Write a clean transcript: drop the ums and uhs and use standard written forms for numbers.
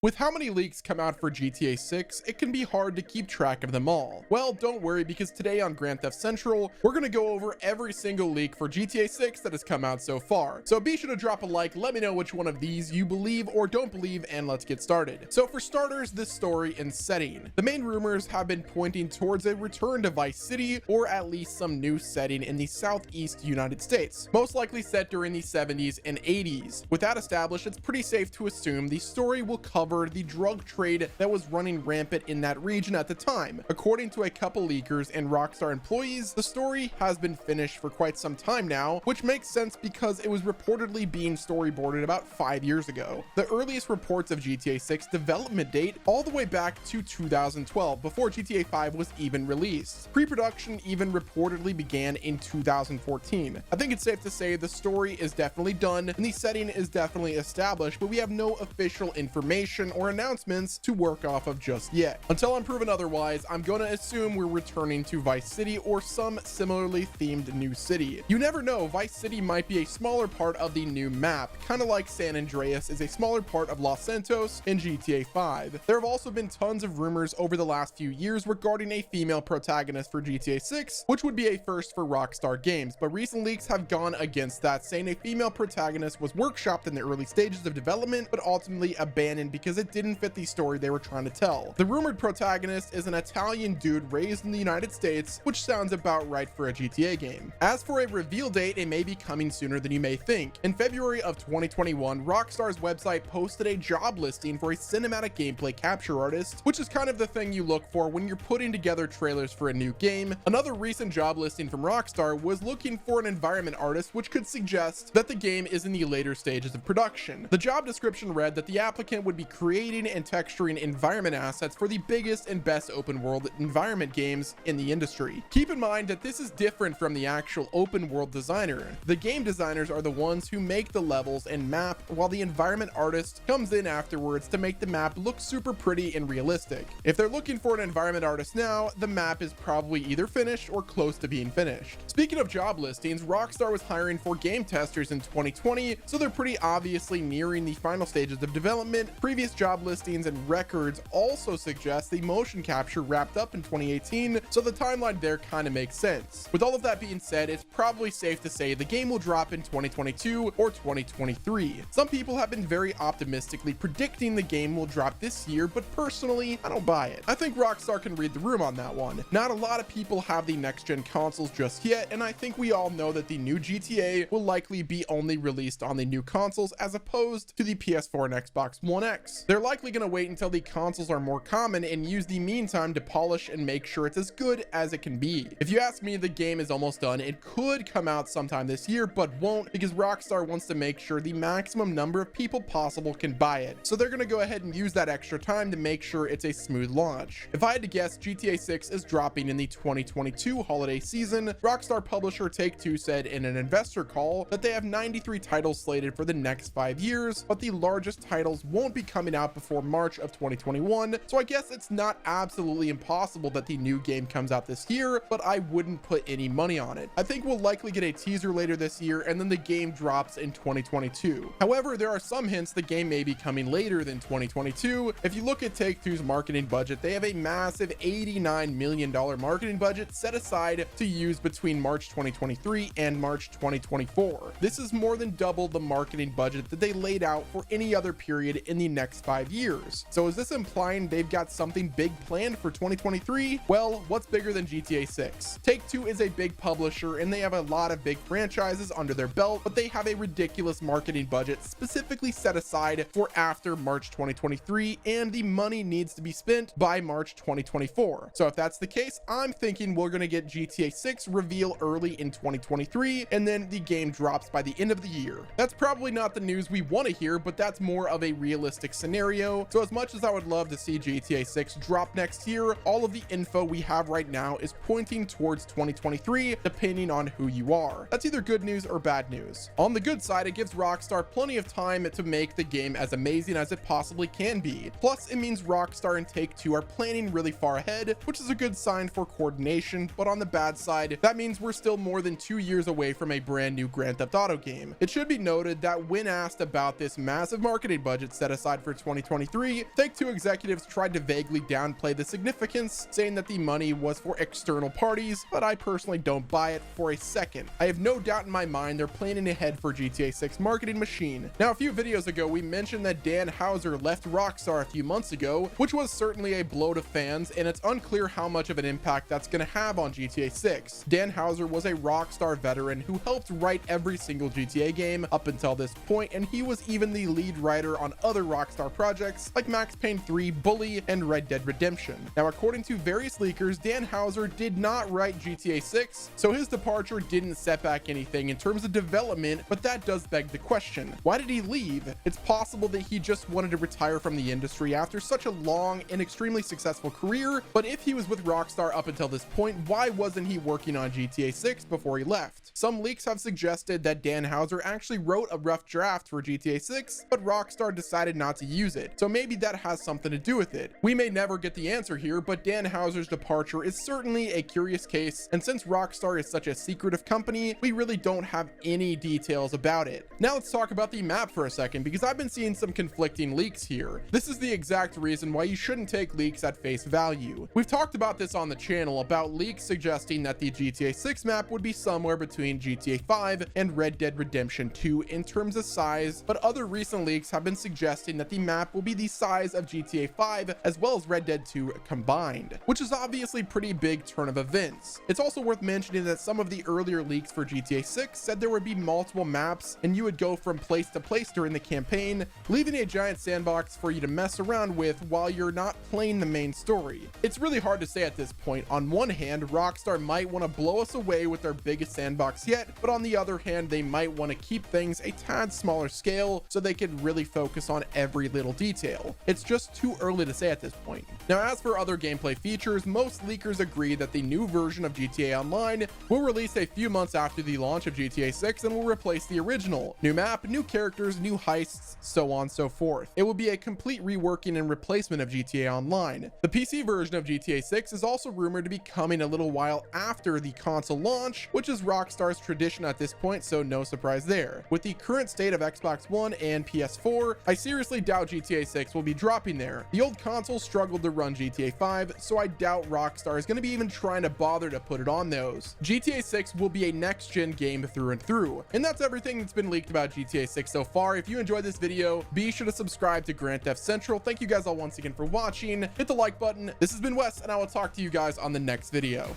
With how many leaks come out for GTA 6, it can be hard to keep track of them all. Well, don't worry, because today on Grand Theft Central, we're gonna go over every single leak for GTA 6 that has come out so far. So be sure to drop a like, let me know which one of these you believe or don't believe, and let's get started. So for starters, this story and setting. The main rumors have been pointing towards a return to Vice City, or at least some new setting in the southeast United States, most likely set during the 70s and 80s. With that established, it's pretty safe to assume the story will cover the drug trade that was running rampant in that region at the time. According to a couple leakers and Rockstar employees, the story has been finished for quite some time now, which makes sense because it was reportedly being storyboarded about 5 years ago. The earliest reports of GTA 6 development date all the way back to 2012, before GTA 5 was even released. Pre-production even reportedly began in 2014. I think it's safe to say the story is definitely done and the setting is definitely established, but we have no official information or announcements to work off of just yet. Until I'm proven otherwise, I'm gonna assume we're returning to Vice City or some similarly themed new city. You never know, Vice City might be a smaller part of the new map, kind of like San Andreas is a smaller part of Los Santos in GTA 5. There have also been tons of rumors over the last few years regarding a female protagonist for GTA 6, which would be a first for Rockstar Games, but recent leaks have gone against that, saying a female protagonist was workshopped in the early stages of development, but ultimately abandoned because it didn't fit the story they were trying to tell. The rumored protagonist is an Italian dude raised in the United States, which sounds about right for a GTA game. As for a reveal date, it may be coming sooner than you may think. In February of 2021, Rockstar's website posted a job listing for a cinematic gameplay capture artist, which is kind of the thing you look for when you're putting together trailers for a new game. Another recent job listing from Rockstar was looking for an environment artist, which could suggest that the game is in the later stages of production. The job description read that the applicant would be creating and texturing environment assets for the biggest and best open world environment games in the industry. Keep in mind that this is different from the actual open world designer. The game designers are the ones who make the levels and map, while the environment artist comes in afterwards to make the map look super pretty and realistic. If they're looking for an environment artist now, the map is probably either finished or close to being finished. Speaking of job listings, Rockstar was hiring for game testers in 2020, so they're pretty obviously nearing the final stages of development. Previous job listings and records also suggest the motion capture wrapped up in 2018, so the timeline there kind of makes sense. With all of that being said, it's probably safe to say the game will drop in 2022 or 2023. Some people have been very optimistically predicting the game will drop this year, but personally, I don't buy it. I think Rockstar can read the room on that one. Not a lot of people have the next-gen consoles just yet, and I think we all know that the new GTA will likely be only released on the new consoles as opposed to the PS4 and Xbox One X. They're likely going to wait until the consoles are more common and use the meantime to polish and make sure it's as good as it can be. If you ask me, the game is almost done. It could come out sometime this year, but won't, because Rockstar wants to make sure the maximum number of people possible can buy it. So they're going to go ahead and use that extra time to make sure it's a smooth launch. If I had to guess, GTA 6 is dropping in the 2022 holiday season. Rockstar publisher Take-Two said in an investor call that they have 93 titles slated for the next 5 years, but the largest titles won't be coming out before March of 2021, so I guess it's not absolutely impossible that the new game comes out this year, but I wouldn't put any money on it. I think we'll likely get a teaser later this year, and then the game drops in 2022. However, there are some hints the game may be coming later than 2022. If you look at Take-Two's marketing budget, they have a massive $89 million marketing budget set aside to use between March 2023 and March 2024. This is more than double the marketing budget that they laid out for any other period in the next 5 years. So is this implying they've got something big planned for 2023? Well, what's bigger than GTA 6? Take-Two is a big publisher and they have a lot of big franchises under their belt, but they have a ridiculous marketing budget specifically set aside for after March 2023, and the money needs to be spent by March 2024. So if that's the case, I'm thinking we're going to get GTA 6 reveal early in 2023, and then the game drops by the end of the year. That's probably not the news we want to hear, but that's more of a realistic scenario. So as much as I would love to see GTA 6 drop next year, all of the info we have right now is pointing towards 2023, depending on who you are. That's either good news or bad news. On the good side, it gives Rockstar plenty of time to make the game as amazing as it possibly can be. Plus, it means Rockstar and Take-Two are planning really far ahead, which is a good sign for coordination, but on the bad side, that means we're still more than 2 years away from a brand new Grand Theft Auto game. It should be noted that when asked about this massive marketing budget set aside for for 2023, Take-Two executives tried to vaguely downplay the significance, saying that the money was for external parties, but I personally don't buy it for a second. I have no doubt in my mind they're planning ahead for GTA 6 marketing machine. Now, a few videos ago, we mentioned that Dan Houser left Rockstar a few months ago, which was certainly a blow to fans, and it's unclear how much of an impact that's going to have on GTA 6. Dan Houser was a Rockstar veteran who helped write every single GTA game up until this point, and he was even the lead writer on other Rockstar projects like Max Payne 3, Bully, and Red Dead Redemption. Now, according to various leakers, Dan Houser did not write GTA 6, so his departure didn't set back anything in terms of development, but that does beg the question, why did he leave? It's possible that he just wanted to retire from the industry after such a long and extremely successful career, but if he was with Rockstar up until this point, why wasn't he working on GTA 6 before he left? Some leaks have suggested that Dan Houser actually wrote a rough draft for GTA 6, but Rockstar decided not to use it, so maybe that has something to do with it. We may never get the answer here, but Dan Houser's departure is certainly a curious case, and since Rockstar is such a secretive company, we really don't have any details about it. Now let's talk about the map for a second, because I've been seeing some conflicting leaks here. This is the exact reason why you shouldn't take leaks at face value. We've talked about this on the channel about leaks suggesting that the GTA 6 map would be somewhere between GTA 5 and Red Dead Redemption 2 in terms of size, but other recent leaks have been suggesting that the map will be the size of GTA 5 as well as Red Dead 2 combined, which is obviously pretty big turn of events. It's also worth mentioning that some of the earlier leaks for GTA 6 said there would be multiple maps and you would go from place to place during the campaign, leaving a giant sandbox for you to mess around with while you're not playing the main story. It's really hard to say at this point. On one hand, Rockstar might want to blow us away with their biggest sandbox yet, but on the other hand, they might want to keep things a tad smaller scale so they could really focus on every little detail. It's just too early to say at this point. Now, as for other gameplay features, most leakers agree that the new version of GTA Online will release a few months after the launch of GTA 6 and will replace the original. New map, new characters, new heists, so on and so forth. It will be a complete reworking and replacement of GTA Online. The PC version of GTA 6 is also rumored to be coming a little while after the console launch, which is Rockstar's tradition at this point, so no surprise there. With the current state of Xbox One and PS4, I seriously doubt GTA 6 will be dropping there. The old console struggled to run GTA 5, so I doubt Rockstar is going to be even trying to bother to put it on those. GTA 6 will be a next-gen game through and through. And that's everything that's been leaked about GTA 6 so far. If you enjoyed this video, be sure to subscribe to Grand Theft Central. Thank you guys all once again for watching. Hit the like button. This has been Wes, and I will talk to you guys on the next video.